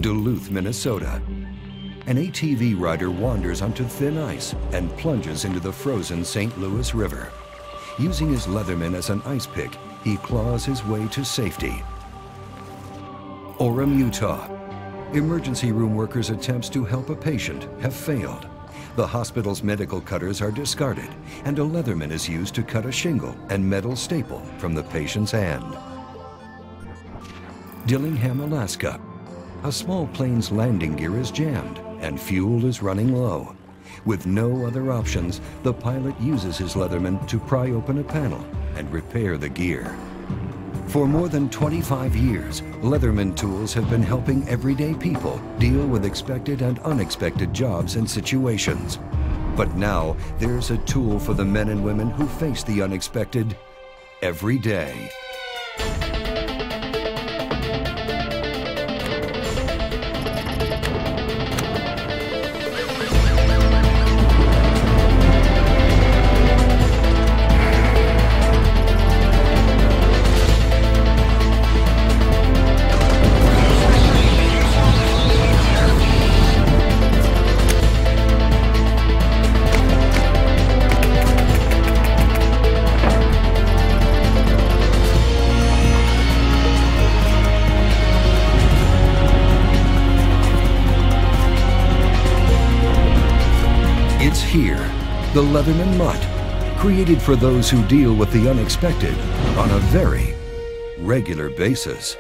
Duluth, Minnesota. An ATV rider wanders onto thin ice and plunges into the frozen St. Louis River. Using his Leatherman as an ice pick, he claws his way to safety. Orem, Utah. Emergency room workers' attempts to help a patient have failed. The hospital's medical cutters are discarded, and a Leatherman is used to cut a shingle and metal staple from the patient's hand. Dillingham, Alaska. A small plane's landing gear is jammed and fuel is running low. With no other options, the pilot uses his Leatherman to pry open a panel and repair the gear. For more than 25 years, Leatherman tools have been helping everyday people deal with expected and unexpected jobs and situations. But now, there's a tool for the men and women who face the unexpected every day. It's here, the Leatherman MUT, created for those who deal with the unexpected on a very regular basis.